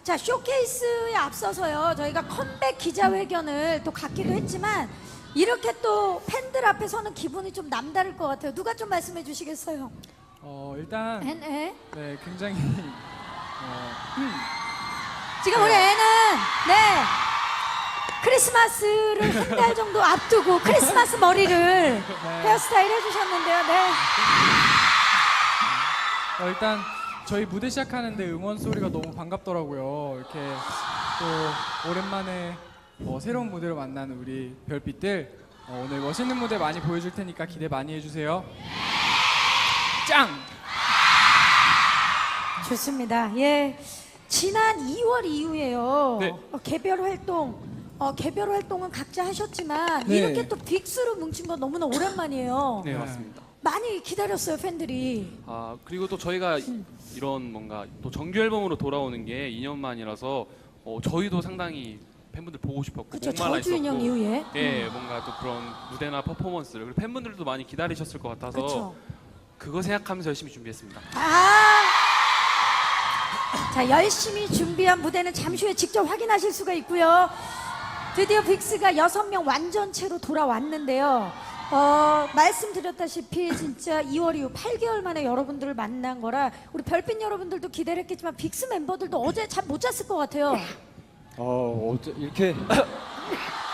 자, 쇼케이스에 앞서서요, 저희가 컴백 기자회견을 또 갖기도 했지만 이렇게 또 팬들 앞에 서는 기분이 좀 남다를 것 같아요. 누가 좀 말씀해 주시겠어요? 일단 네. 네, 굉장히 지금 우리 애는 크리스마스를 한 달 정도 앞두고 크리스마스 머리를 헤어스타일 해주셨는데요. 네. 일단 저희 무대 시작하는데 응원 소리가 너무 반갑더라고요. 이렇게 또 오랜만에 새로운 무대로 만나는 우리 별빛들 오늘 멋있는 무대 많이 보여줄 테니까 기대 많이 해주세요. 짱! 좋습니다. 예. 지난 2월 이후에요. 네. 개별 활동은 각자 하셨지만 네. 이렇게 또 빅스로 뭉친 건 너무나 오랜만이에요. 네, 맞습니다. 많이 기다렸어요, 팬들이. 아, 그리고 또 저희가 이런 뭔가 또 정규 앨범으로 돌아오는 게 2년 만이라서 저희도 상당히 팬분들 보고 싶었고 그렇죠. 목말라 저주 인형 있었고 이후에. 예, 뭔가 또 그런 무대나 퍼포먼스를 그리고 팬분들도 많이 기다리셨을 것 같아서 그렇죠. 그거 생각하면서 열심히 준비했습니다. 자, 열심히 준비한 무대는 잠시 후에 직접 확인하실 수가 있고요. 드디어 빅스가 6명 완전체로 돌아왔는데요. 말씀드렸다시피 진짜 2월 이후 8개월 만에 여러분들을 만난 거라 우리 별빛 여러분들도 기대를 했겠지만 빅스 멤버들도 어제 잠 못 잤을 것 같아요. 이렇게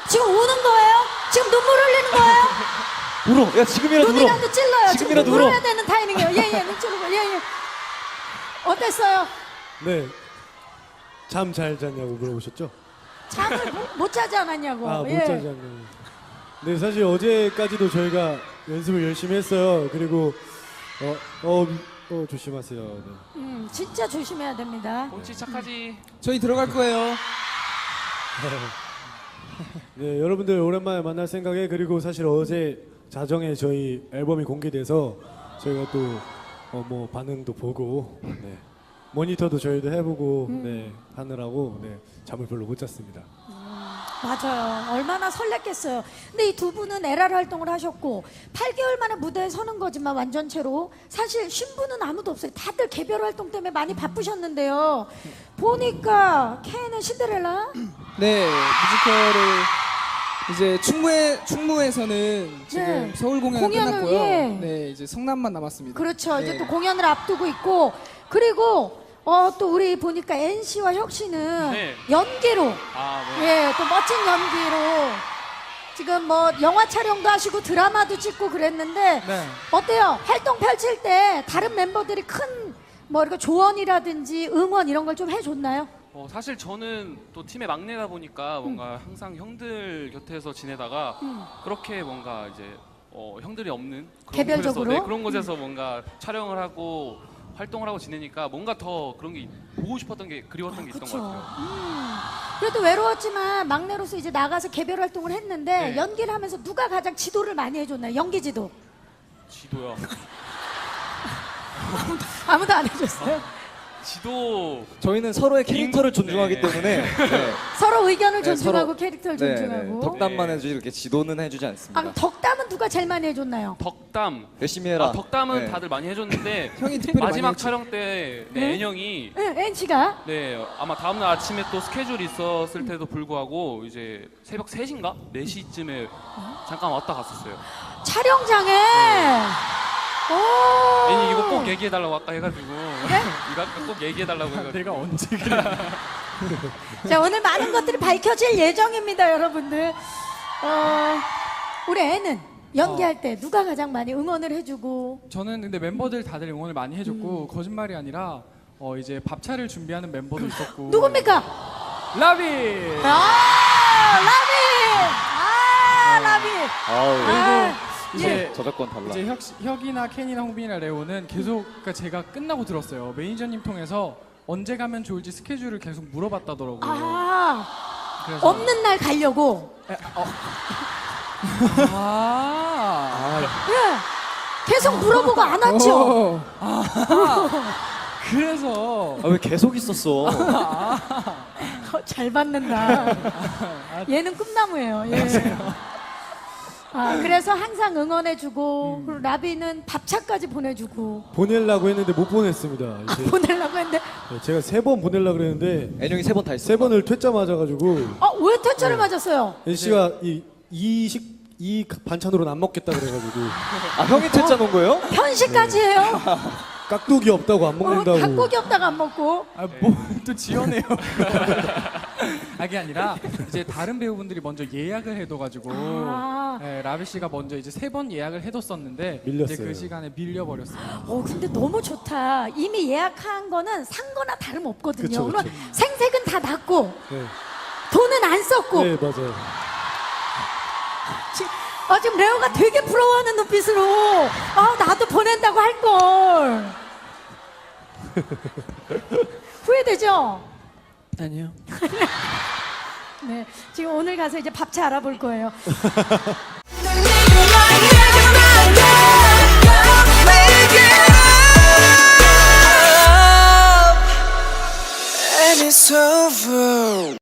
지금 우는 거예요? 지금 눈물 흘리는 거예요? 울어. 야, 지금이라도 울어. 눈이라도 찔러요. 지금이라도 지금 울어. 울어야 되는 타이밍이에요. 예, 눈 찌르고. 예. 어땠어요? 네. 잠 잘 잤냐고 물어보셨죠? 잠을 못 자지 않았냐고. 못 예. 자지 않나요? 네, 사실 어제까지도 저희가 연습을 열심히 했어요. 그리고 조심하세요. 네. 진짜 조심해야 됩니다. 꽁치 착하지. 저희 들어갈 거예요. 네, 여러분들 오랜만에 만날 생각에 그리고 사실 어제 자정에 저희 앨범이 공개돼서 저희가 또 뭐 반응도 보고 네. 모니터도 저희도 해보고 네, 하느라고 잠을 별로 못 잤습니다. 맞아요. 얼마나 설렜겠어요. 근데 이 두 분은 LR 활동을 하셨고 8개월 만에 무대에 서는 거지만 완전체로 사실 쉰 분은 아무도 없어요. 다들 개별 활동 때문에 많이 바쁘셨는데요. 보니까 K는 신데렐라? 네, 뮤지컬을 이제 충무에서는 지금 네. 서울 공연을 공연을, 끝났고요. 예. 네, 이제 성남만 남았습니다. 그렇죠. 이제 네. 또 공연을 앞두고 있고 그리고 또 우리 보니까 NC와 혁 씨는 네. 연기로 네. 예, 또 멋진 연기로 지금 뭐 영화 촬영도 하시고 드라마도 찍고 그랬는데 네. 어때요? 활동 펼칠 때 다른 멤버들이 큰 뭐 이렇게 조언이라든지 응원 이런 걸 좀 해줬나요? 사실 저는 또 팀의 막내다 보니까 뭔가 항상 형들 곁에서 지내다가 그렇게 뭔가 이제 형들이 없는 그런 개별적으로? 곳에서, 네, 그런 곳에서 뭔가 촬영을 하고 활동을 하고 지내니까 뭔가 더 그런 게 보고 싶었던 게 그리웠던 게 있던 것 같아요. 그래도 외로웠지만 막내로서 이제 나가서 개별 활동을 했는데 네. 연기를 하면서 누가 가장 지도를 많이 해줬나요? 연기 지도. 지도요. 아무도 안 해줬어요? 지도 저희는 서로의 캐릭터를 존중하기 네. 때문에 네. 서로 의견을 네, 존중하고 서로- 캐릭터를 네, 존중하고. 덕담만 네. 해주지 이렇게 지도는 해주지 않습니다. 그럼 덕담은 누가 제일 많이 해줬나요? 덕담. 열심히 해라. 덕담은 네. 다들 많이 해줬는데 형이 특별히 마지막 많이 했지. 촬영 때 네? N형이 네, NC가. 네 아마 다음날 아침에 또 스케줄이 있었을 때도 불구하고 이제 새벽 3시인가? 4시쯤에 잠깐 왔다 갔었어요. 촬영장에. 오. N이 이거 꼭 얘기해달라고 아까 해가지고 네? 이거 아까 꼭 얘기해달라고 해가지고 내가 언제 그래? 자, 오늘 많은 것들이 밝혀질 예정입니다, 여러분들. 우리 애는 연기할 때 누가 가장 많이 응원을 해주고. 저는 근데 멤버들 다들 응원을 많이 해줬고 거짓말이 아니라 이제 밥차를 준비하는 멤버도 있었고 누굽니까? 라비! 라비. 아우, 이제 저작권 달라. 이제 혁이나 켄이나 홍빈이나 레오는 계속 그러니까 제가 끝나고 들었어요. 매니저님 통해서 언제 가면 좋을지 스케줄을 계속 물어봤다더라고요. 그래서 없는 날 가려고. 예. 계속 물어보고 안 왔죠? 그래서 왜 계속 있었어? 잘 받는다. 얘는 꿈나무예요. 예. 그래서 항상 응원해주고 그리고 라비는 밥차까지 보내주고 보내려고 했는데 못 보냈습니다. 이제 보내려고 했는데 네, 제가 3번 보내려고 그랬는데 애녕이 3번 다 했어. 3번을 퇴짜 맞아가지고 왜 퇴짜를 맞았어요? NC가 이 반찬으로는 안 먹겠다 그래가지고 아, 형이 퇴짜 놓은 거예요? 편식까지 해요? 깍두기 없다고 안 먹는다고. 닭고기 없다가 안 먹고. 또 지어내요. 그게 아니라 이제 다른 배우분들이 먼저 예약을 해둬가지고 라비 씨가 먼저 이제 3번 예약을 해뒀었는데 밀렸어요. 이제 그 시간에 밀려버렸어요. 근데 너무 좋다. 이미 예약한 거는 산 거나 다름없거든요. 그쵸, 그쵸. 그럼 생색은 다 났고 네, 돈은 안 썼고. 네 맞아요. 지금 레오가 되게 부러워하는 눈빛으로 나도 보낸다고 할 걸. 후회되죠? 아니요. 네, 지금 오늘 가서 이제 밥차 알아볼 거예요. And it's over.